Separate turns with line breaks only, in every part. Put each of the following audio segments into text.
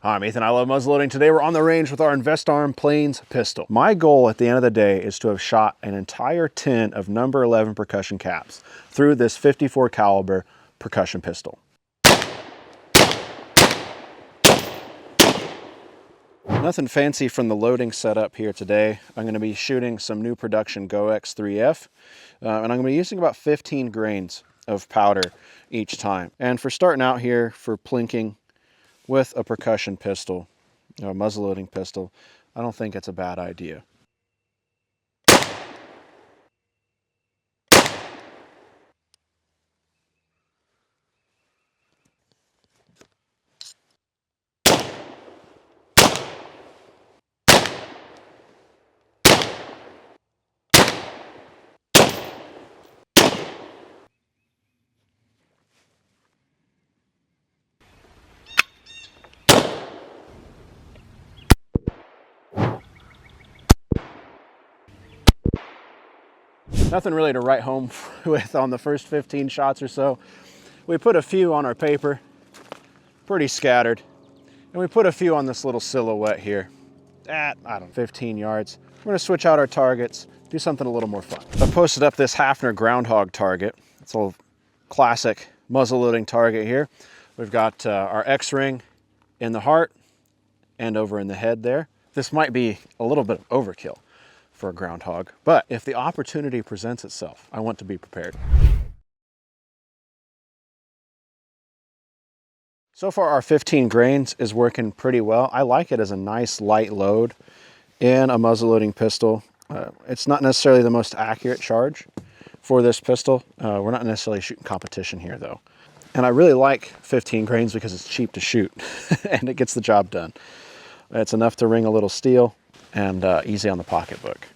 Hi, I'm Ethan. I love muzzleloading. Today we're on the range with our InvestArm Plains Pistol. My goal at the end of the day is to have shot an entire tin of number 11 percussion caps through this 54 caliber percussion pistol. Nothing fancy from the loading setup here today. I'm going to be shooting some new production GoX 3F, and I'm going to be using about 15 grains of powder each time. And for starting out here for plinking with a percussion pistol, a muzzleloading pistol, I don't think it's a bad idea. Nothing really to write home with on the first 15 shots or so. We put a few on our paper, pretty scattered, and we put a few on this little silhouette here at, I don't know, 15 yards. We're gonna switch out our targets, do something a little more fun. I posted up this Hafner groundhog target. It's a classic muzzleloading target here. We've got our X-ring in the heart and over in the head there. This might be a little bit of overkill for a groundhog, but if the opportunity presents itself, I want to be prepared. So far our 15 grains is working pretty well. I like it as a nice light load in a muzzleloading pistol. It's not necessarily the most accurate charge for this pistol. We're not necessarily shooting competition here though. And I really like 15 grains because it's cheap to shoot and it gets the job done. It's enough to ring a little steel and easy on the pocketbook.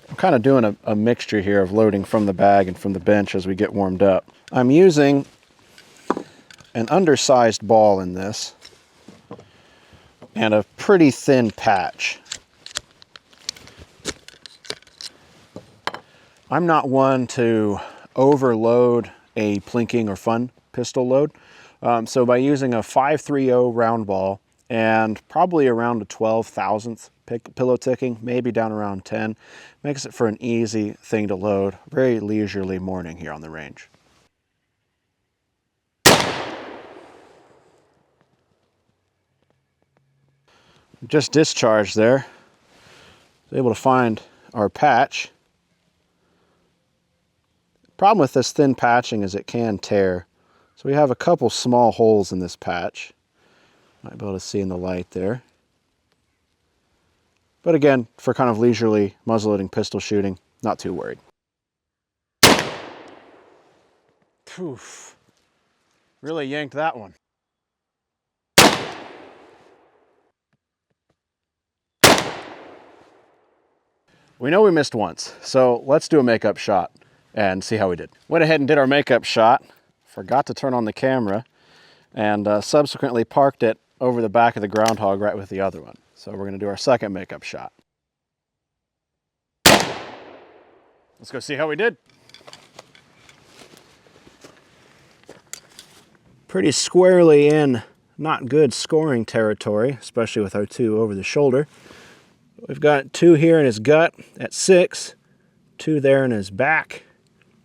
I'm kind of doing a mixture here of loading from the bag and from the bench as we get warmed up. I'm using an undersized ball in this and a pretty thin patch. I'm not one to overload a plinking or fun pistol load. So by using a 5.30 round ball and probably around a 12,000th pillow ticking, maybe down around 10, makes it for an easy thing to load. Very leisurely morning here on the range. Just discharged there. Was able to find our patch. Problem with this thin patching is it can tear. So we have a couple small holes in this patch. Might be able to see in the light there. But again, for kind of leisurely muzzleloading pistol shooting, not too worried. Poof. Really yanked that one. We know we missed once, so let's do a makeup shot and see how we did. Went ahead and did our makeup shot, forgot to turn on the camera, and subsequently parked it over the back of the groundhog right with the other one. So we're gonna do our second makeup shot. Let's go see how we did. Pretty squarely in not good scoring territory, especially with our two over the shoulder. We've got two here in his gut at 6, 2 there in his back,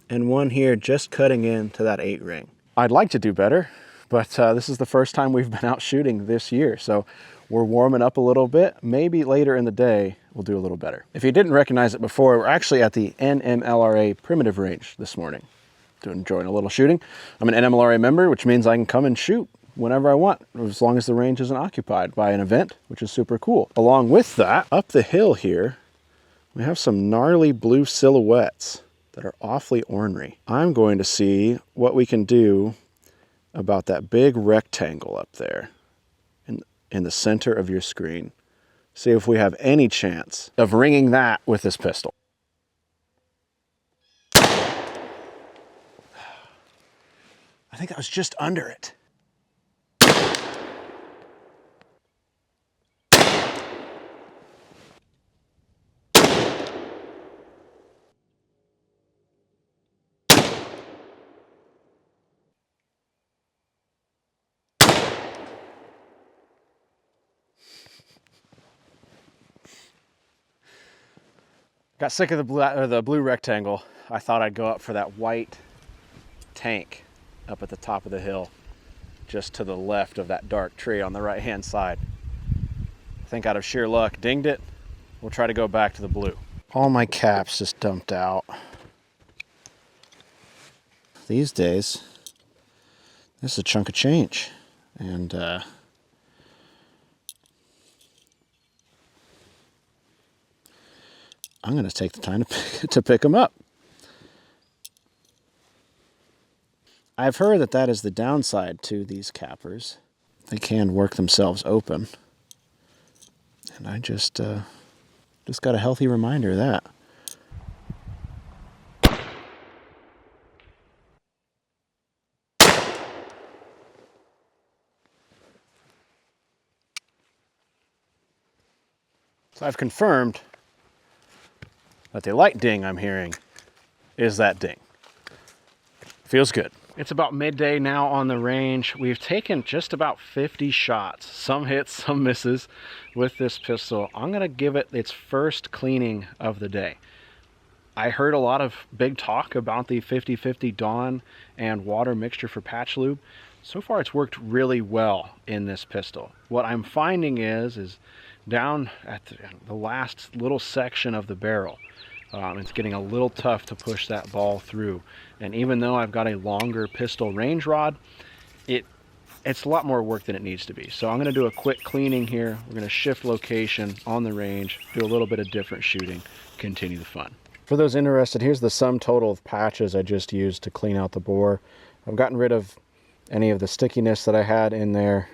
and 1 here just cutting into that 8 ring. I'd like to do better, but this is the first time we've been out shooting this year, so we're warming up a little bit. Maybe later in the day we'll do a little better. If you didn't recognize it before, we're actually at the NMLRA primitive range this morning, enjoying a little shooting. I'm an NMLRA member, which means I can come and shoot whenever I want, as long as the range isn't occupied by an event, which is super cool. Along with that, up the hill here, we have some gnarly blue silhouettes that are awfully ornery. I'm going to see what we can do about that big rectangle up there in the center of your screen. See if we have any chance of ringing that with this pistol. I think that was just under it. Got sick of the blue rectangle. I thought I'd go up for that white tank up at the top of the hill, just to the left of that dark tree on the right hand side. I think out of sheer luck, dinged it. We'll try to go back to the blue. All my caps just dumped out. These days, this is a chunk of change. And I'm going to take the time to pick them up. I've heard that that is the downside to these cappers. They can work themselves open. And I just got a healthy reminder of that. So I've confirmed that the light ding I'm hearing is that ding. Feels good. It's about midday now on the range. We've taken just about 50 shots, some hits, some misses with this pistol. I'm gonna give it its first cleaning of the day. I heard a lot of big talk about the 50/50 Dawn and water mixture for patch lube. So far it's worked really well in this pistol. What I'm finding is down at the last little section of the barrel, it's getting a little tough to push that ball through. And even though I've got a longer pistol range rod, it's a lot more work than it needs to be. So I'm going to do a quick cleaning here. We're going to shift location on the range, do a little bit of different shooting, continue the fun. For those interested, here's the sum total of patches I just used to clean out the bore. I've gotten rid of any of the stickiness that I had in there.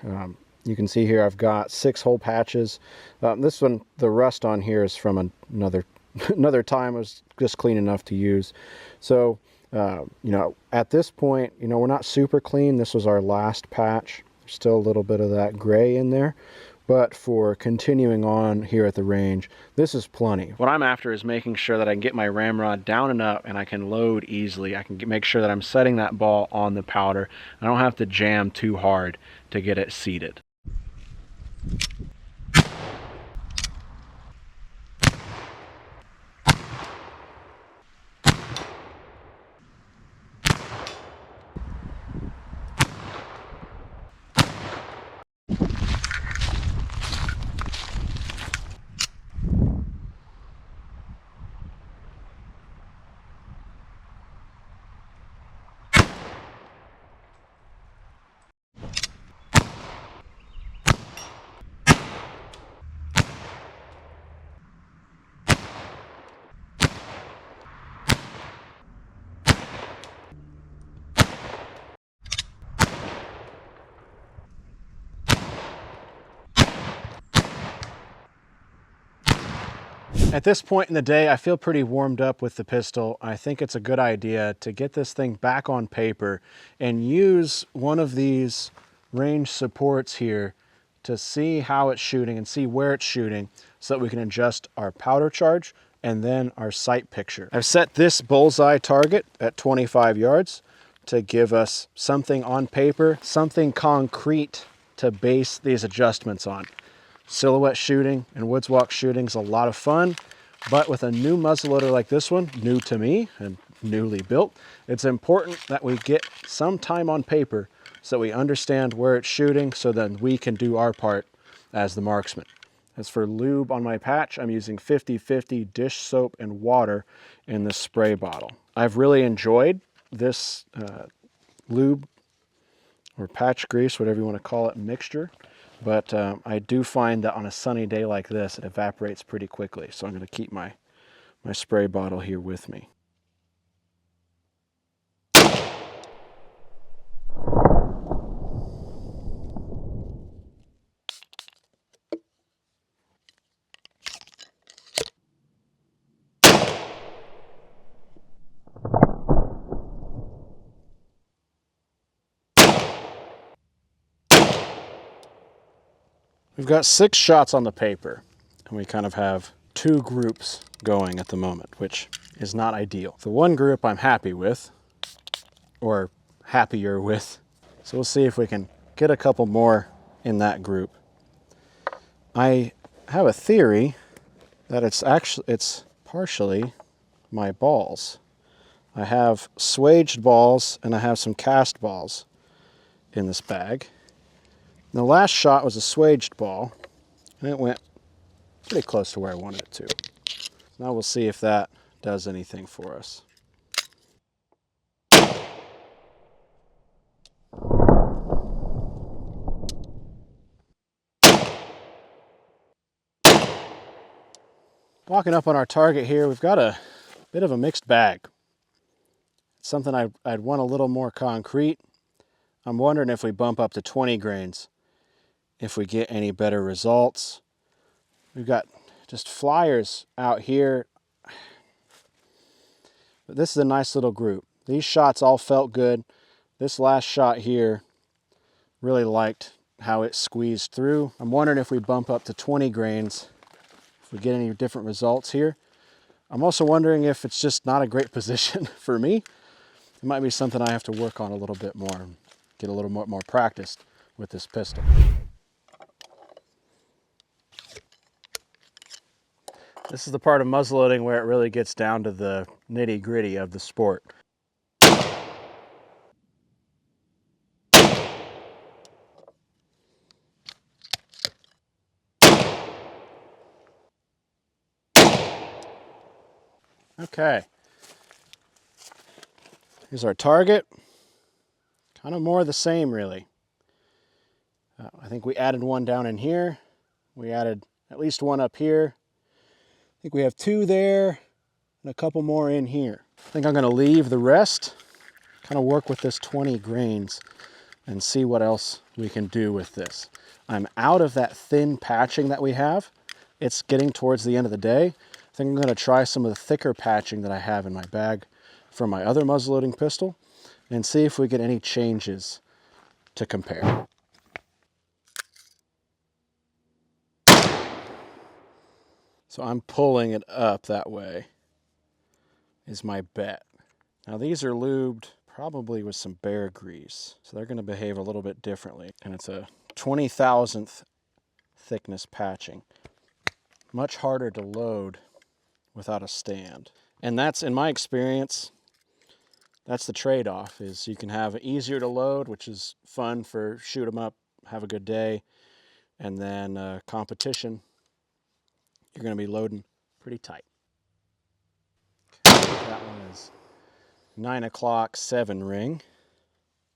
You can see here I've got 6 whole patches. This one, the rust on here is from another time. It was just clean enough to use. So, you know, at this point, you know, we're not super clean. This was our last patch. There's still a little bit of that gray in there. But for continuing on here at the range, this is plenty. What I'm after is making sure that I can get my ramrod down and up and I can load easily. I can make sure that I'm setting that ball on the powder. I don't have to jam too hard to get it seated. At this point in the day, I feel pretty warmed up with the pistol. I think it's a good idea to get this thing back on paper and use one of these range supports here to see how it's shooting and see where it's shooting so that we can adjust our powder charge and then our sight picture. I've set this bullseye target at 25 yards to give us something on paper, something concrete to base these adjustments on. Silhouette shooting and woods walk shooting is a lot of fun, but with a new muzzleloader like this one, new to me and newly built, it's important that we get some time on paper so that we understand where it's shooting so then we can do our part as the marksman. As for lube on my patch, I'm using 50/50 dish soap and water in the spray bottle. I've really enjoyed this lube or patch grease, whatever you want to call it, mixture. But I do find that on a sunny day like this, it evaporates pretty quickly. So I'm going to keep my spray bottle here with me. We've got 6 shots on the paper, and we kind of have 2 groups going at the moment, which is not ideal. The one group I'm happy with, or happier with, so we'll see if we can get a couple more in that group. I have a theory that it's partially my balls. I have swaged balls and I have some cast balls in this bag. And the last shot was a swaged ball, and it went pretty close to where I wanted it to. Now we'll see if that does anything for us. Walking up on our target here, we've got a bit of a mixed bag. It's something I'd want a little more concrete. I'm wondering if we bump up to 20 grains, if we get any better results. We've got just flyers out here. But this is a nice little group. These shots all felt good. This last shot here, really liked how it squeezed through. I'm wondering if we bump up to 20 grains, if we get any different results here. I'm also wondering if it's just not a great position for me. It might be something I have to work on a little bit more, get a little more practiced with this pistol. This is the part of muzzleloading where it really gets down to the nitty-gritty of the sport. Okay, here's our target. Kind of more of the same, really. I think we added one down in here. We added at least one up here. I think we have two there and a couple more in here. I think I'm going to leave the rest, kind of work with this 20 grains and see what else we can do with this. I'm out of that thin patching that we have. It's getting towards the end of the day. I think I'm going to try some of the thicker patching that I have in my bag from my other muzzleloading pistol and see if we get any changes to compare. So I'm pulling it up that way is my bet. Now these are lubed probably with some bear grease, so they're going to behave a little bit differently. And it's a 20,000th thickness patching. Much harder to load without a stand. And that's, in my experience, that's the trade-off, is you can have easier to load, which is fun for shoot 'em up, have a good day, and then competition, you're going to be loading pretty tight. Okay, that one is 9 o'clock 7 ring,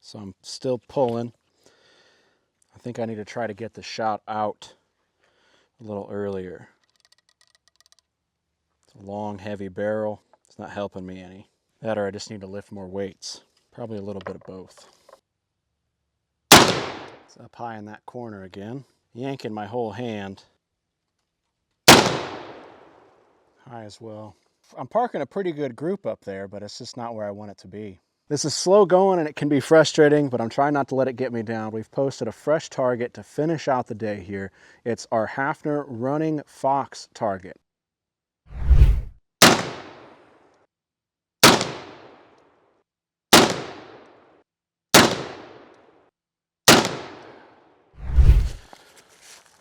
so I'm still pulling. I think I need to try to get the shot out a little earlier. It's a long, heavy barrel. It's not helping me any. That or I just need to lift more weights. Probably a little bit of both. It's up high in that corner again. Yanking my whole hand. High as well. I'm parking a pretty good group up there, but it's just not where I want it to be. This is slow going and it can be frustrating, but I'm trying not to let it get me down. We've posted a fresh target to finish out the day here. It's our Hafner running fox target.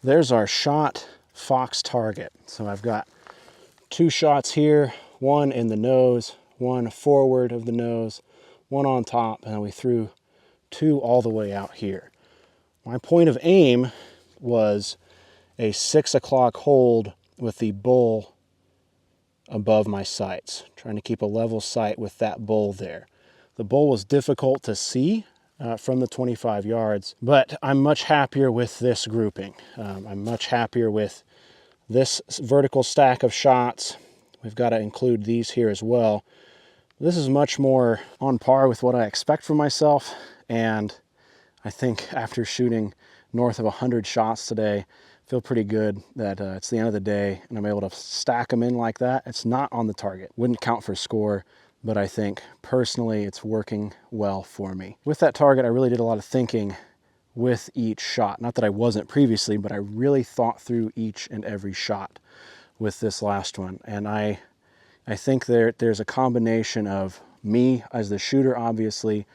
There's our shot fox target. So I've got 2 shots here, one in the nose, one forward of the nose, one on top, and then we threw 2 all the way out here. My point of aim was a 6 o'clock hold with the bull above my sights, trying to keep a level sight with that bull there. The bull was difficult to see from the 25 yards, but I'm much happier with this grouping. I'm much happier with this vertical stack of shots. We've got to include these here as well. This is much more on par with what I expect from myself, and I think after shooting north of 100 shots today, I feel pretty good that it's the end of the day and I'm able to stack them in like that. It's not on the target. Wouldn't count for score, but I think personally it's working well for me. With that target, I really did a lot of thinking with each shot. Not that I wasn't previously, but I really thought through each and every shot with this last one. And I think there's a combination of me as the shooter, obviously,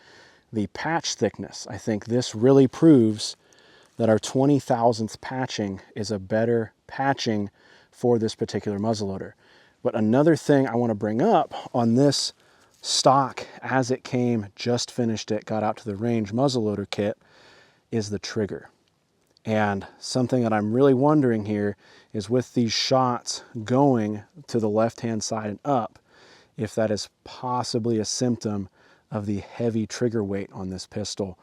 the patch thickness. I think this really proves that our 20,000th patching is a better patching for this particular muzzleloader. But another thing I want to bring up on this stock as it came, just finished it, got out to the range muzzleloader kit, is the trigger. And something that I'm really wondering here is with these shots going to the left-hand side and up, if that is possibly a symptom of the heavy trigger weight on this pistol.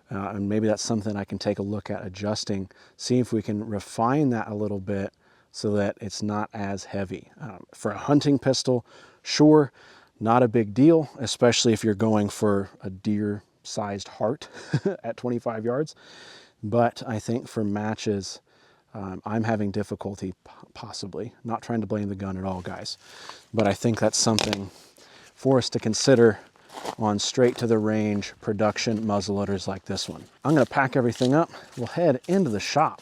And maybe that's something I can take a look at adjusting, see if we can refine that a little bit so that it's not as heavy. For a hunting pistol, sure, not a big deal, especially if you're going for a deer-sized heart at 25 yards. But I think for matches, I'm having difficulty, possibly. Not trying to blame the gun at all, guys. But I think that's something for us to consider on straight to the range production muzzleloaders like this one. I'm going to pack everything up. We'll head into the shop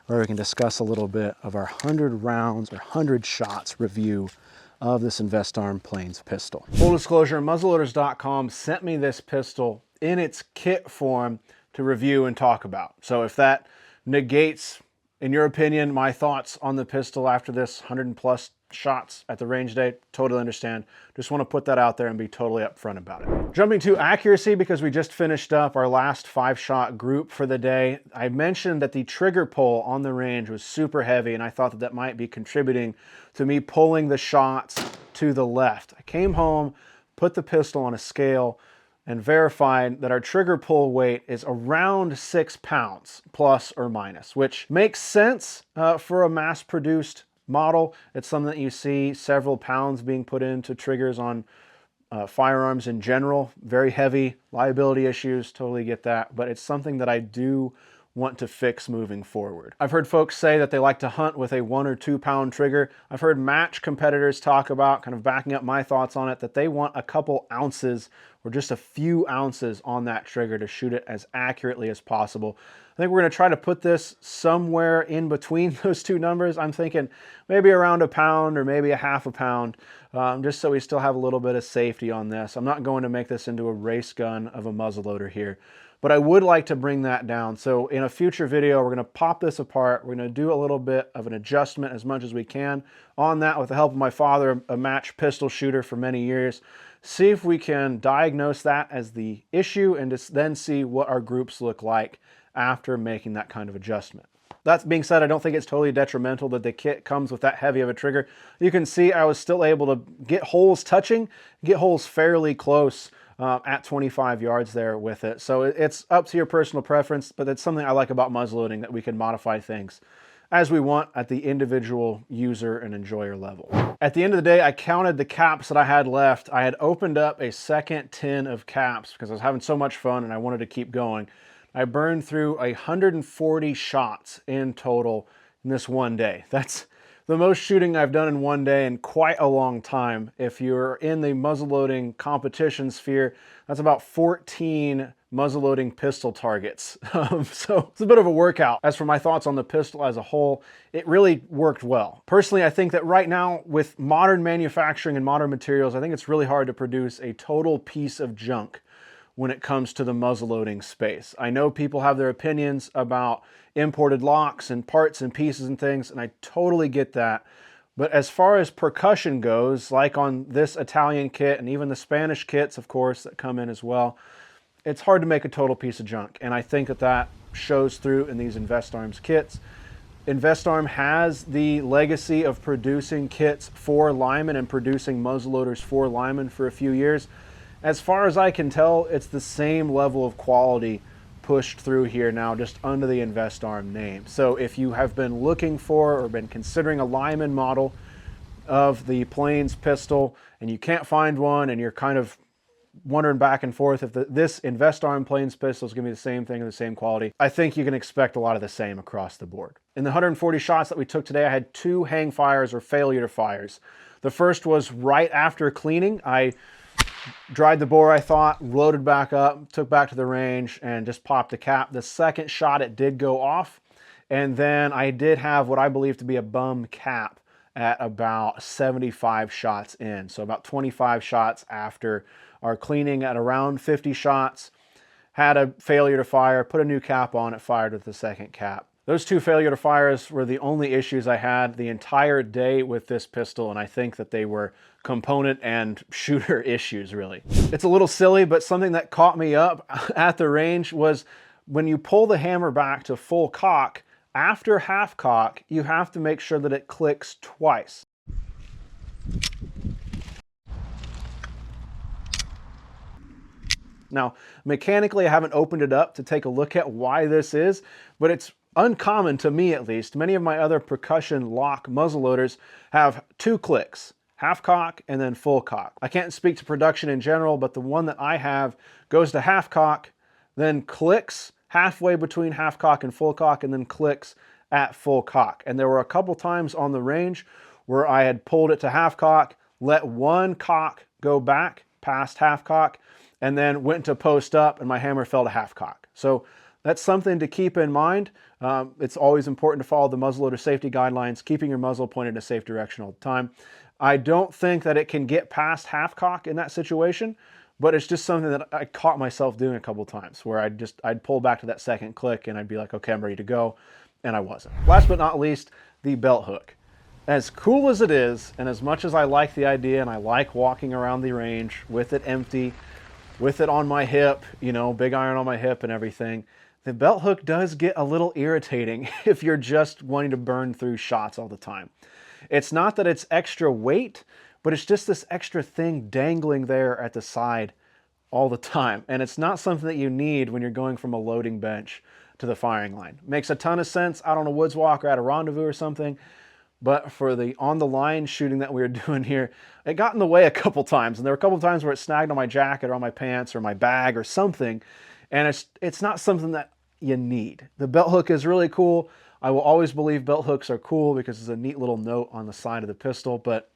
where we can discuss a little bit of our 100 rounds or 100 shots review of this InvestArm Plains pistol. Full disclosure, muzzleloaders.com sent me this pistol in its kit form to review and talk about. So if that negates, in your opinion, my thoughts on the pistol after this 100+ shots at the range day, totally understand. Just want to put that out there and be totally upfront about it. Jumping to accuracy, because we just finished up our last 5-shot group for the day, I mentioned that the trigger pull on the range was super heavy, and I thought that that might be contributing to me pulling the shots to the left. I came home, put the pistol on a scale, and verified that our trigger pull weight is around 6 pounds, plus or minus, which makes sense for a mass-produced model. It's something that you see several pounds being put into triggers on firearms in general. Very heavy, liability issues, totally get that, but it's something that I do want to fix moving forward. I've heard folks say that they like to hunt with a 1 or 2 pound trigger. I've heard match competitors talk about, kind of backing up my thoughts on it, that they want a couple ounces or just a few ounces on that trigger to shoot it as accurately as possible. I think we're going to try to put this somewhere in between those two numbers. I'm thinking maybe around a pound or maybe a half a pound, just so we still have a little bit of safety on this. I'm not going to make this into a race gun of a muzzleloader here, but I would like to bring that down. So in a future video, we're going to pop this apart. We're going to do a little bit of an adjustment as much as we can on that with the help of my father, a match pistol shooter for many years. See if we can diagnose that as the issue and just then see what our groups look like after making that kind of adjustment. That being said, I don't think it's totally detrimental that the kit comes with that heavy of a trigger. You can see I was still able to get holes touching, get holes fairly close at 25 yards there with it. So it's up to your personal preference, but it's something I like about muzzleloading, that we can modify things as we want at the individual user and enjoyer level. At the end of the day, I counted the caps that I had left. I had opened up a second tin of caps because I was having so much fun and I wanted to keep going. I burned through 140 shots in total in this one day. That's the most shooting I've done in one day in quite a long time. If you're in the muzzleloading competition sphere, that's about 14 muzzleloading pistol targets. So it's a bit of a workout. As for my thoughts on the pistol as a whole, it really worked well. Personally, I think that right now with modern manufacturing and modern materials, I think it's really hard to produce a total piece of junk when it comes to the muzzleloading space. I know people have their opinions about imported locks and parts and pieces and things, and I totally get that. But as far as percussion goes, like on this Italian kit and even the Spanish kits, of course, that come in as well, it's hard to make a total piece of junk. And I think that that shows through in these InvestArm's kits. InvestArm has the legacy of producing kits for linemen and producing muzzleloaders for linemen for a few years. As far as I can tell, it's the same level of quality pushed through here now, just under the InvestArm name. So if you have been looking for or been considering a lineman model of the Plains pistol and you can't find one and you're kind of wondering back and forth if this InvestArm Plains pistol is going to be the same thing and the same quality, I think you can expect a lot of the same across the board. In the 140 shots that we took today, I had 2 hang fires or failure to fires. The first was right after cleaning. I dried the bore, I thought, loaded back up, took back to the range, and just popped the cap. The second shot, it did go off, and then I did have what I believe to be a bum cap at about 75 shots in. So about 25 shots after our cleaning, at around 50 shots, had a failure to fire, put a new cap on it, fired with the second cap. Those two failure to fires were the only issues I had the entire day with this pistol, and I think that they were component and shooter issues, really. It's a little silly, but something that caught me up at the range was when you pull the hammer back to full cock, after half cock, you have to make sure that it clicks twice. Now, mechanically, I haven't opened it up to take a look at why this is, but it's uncommon to me at least. Many of my other percussion lock muzzleloaders have 2 clicks, half cock and then full cock. I can't speak to production in general, but the one that I have goes to half cock, then clicks halfway between half cock and full cock, and then clicks at full cock. And there were a couple times on the range where I had pulled it to half cock, let one cock go back past half cock, and then went to post up and my hammer fell to half cock. So that's something to keep in mind. It's always important to follow the muzzleloader safety guidelines, keeping your muzzle pointed in a safe direction all the time. I don't think that it can get past half cock in that situation, but it's just something that I caught myself doing a couple times where I'd pull back to that second click and I'd be like, okay, I'm ready to go, and I wasn't. Last but not least, the belt hook. As cool as it is, and as much as I like the idea and I like walking around the range with it empty, with it on my hip, you know, big iron on my hip and everything, the belt hook does get a little irritating if you're just wanting to burn through shots all the time. It's not that it's extra weight, but it's just this extra thing dangling there at the side all the time. And it's not something that you need when you're going from a loading bench to the firing line. Makes a ton of sense out on a woods walk or at a rendezvous or something, but for the on-the-line shooting that we were doing here, it got in the way a couple times. And there were a couple times where it snagged on my jacket or on my pants or my bag or something. And it's not something that you need. The belt hook is really cool. I will always believe belt hooks are cool because it's a neat little note on the side of the pistol, but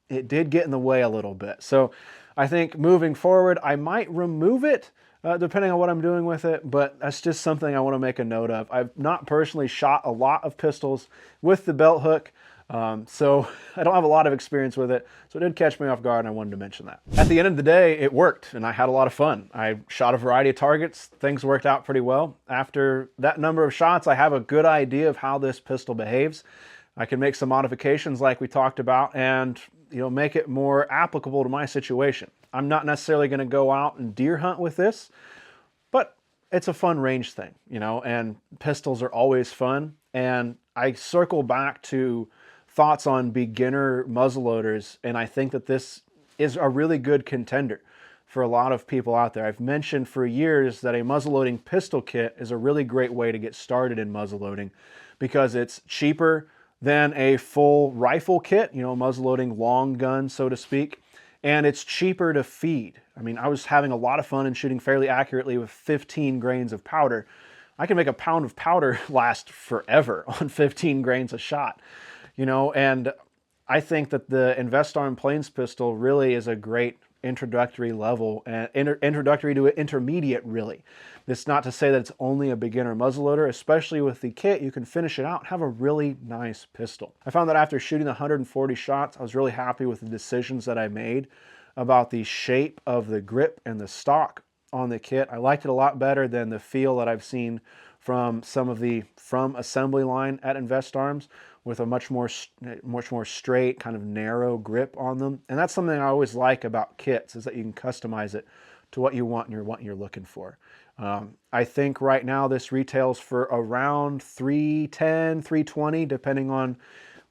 it did get in the way a little bit. So I think moving forward, I might remove it depending on what I'm doing with it, but that's just something I want to make a note of. I've not personally shot a lot of pistols with the belt hook, so I don't have a lot of experience with it, so it did catch me off guard and I wanted to mention that. At the end of the day, it worked and I had a lot of fun. I shot a variety of targets. Things worked out pretty well. After that number of shots, I have a good idea of how this pistol behaves. I can make some modifications like we talked about and, you know, make it more applicable to my situation. I'm not necessarily going to go out and deer hunt with this, but it's a fun range thing, you know, and pistols are always fun. And I circle back to thoughts on beginner muzzleloaders, and I think that this is a really good contender for a lot of people out there. I've mentioned for years that a muzzleloading pistol kit is a really great way to get started in muzzleloading because it's cheaper than a full rifle kit, you know, muzzleloading long gun, so to speak, and it's cheaper to feed. I mean, I was having a lot of fun and shooting fairly accurately with 15 grains of powder. I can make a pound of powder last forever on 15 grains a shot. You know, and I think that the InvestArm Plains Pistol really is a great introductory level, and introductory to intermediate, really. It's not to say that it's only a beginner muzzleloader, especially with the kit, you can finish it out and have a really nice pistol. I found that after shooting 140 shots, I was really happy with the decisions that I made about the shape of the grip and the stock on the kit. I liked it a lot better than the feel that I've seen from some of the assembly line at InvestArms, with a much more straight, kind of narrow grip on them. And that's something I always like about kits, is that you can customize it to what you want and what you're looking for. I think right now this retails for around $310, $320, depending on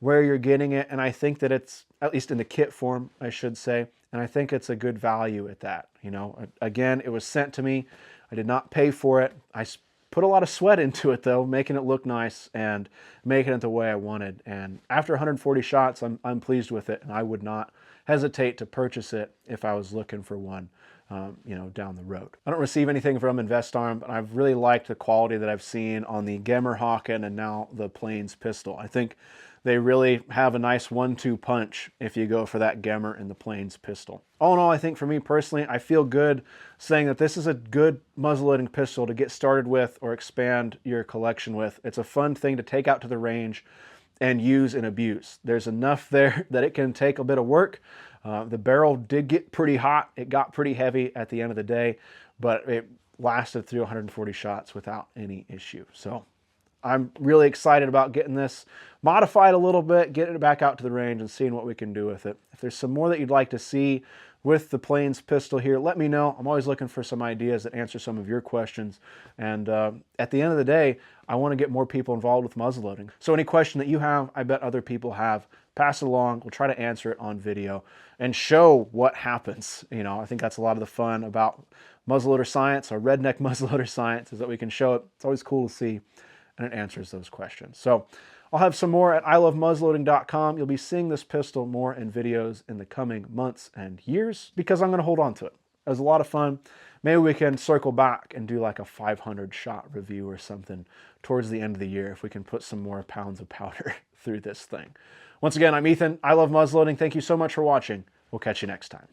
where you're getting it. And I think that it's, at least in the kit form, I should say, and I think it's a good value at that. You know, again, it was sent to me. I did not pay for it. I put a lot of sweat into it though, making it look nice and making it the way I wanted. And after 140 shots, I'm pleased with it, and I would not hesitate to purchase it if I was looking for one, you know, down the road. I don't receive anything from InvestArm, but I've really liked the quality that I've seen on the Gemmerhaken and now the Plains Pistol. I think they really have a nice 1-2 punch if you go for that Gemmer and the Plains Pistol. All in all, I think for me personally, I feel good saying that this is a good muzzleloading pistol to get started with or expand your collection with. It's a fun thing to take out to the range and use and abuse. There's enough there that it can take a bit of work. The barrel did get pretty hot. It got pretty heavy at the end of the day, but it lasted through 140 shots without any issue. So I'm really excited about getting this modified a little bit, getting it back out to the range and seeing what we can do with it. If there's some more that you'd like to see with the Plains pistol here, let me know. I'm always looking for some ideas that answer some of your questions. And at the end of the day, I want to get more people involved with muzzleloading. So any question that you have, I bet other people have, pass it along. We'll try to answer it on video and show what happens. You know, I think that's a lot of the fun about muzzleloader science, or redneck muzzleloader science, is that we can show it. It's always cool to see, and it answers those questions. So I'll have some more at ilovemuzzleloading.com. You'll be seeing this pistol more in videos in the coming months and years because I'm going to hold on to it. It was a lot of fun. Maybe we can circle back and do like a 500 shot review or something towards the end of the year if we can put some more pounds of powder through this thing. Once again, I'm Ethan. I love muzzleloading. Thank you so much for watching. We'll catch you next time.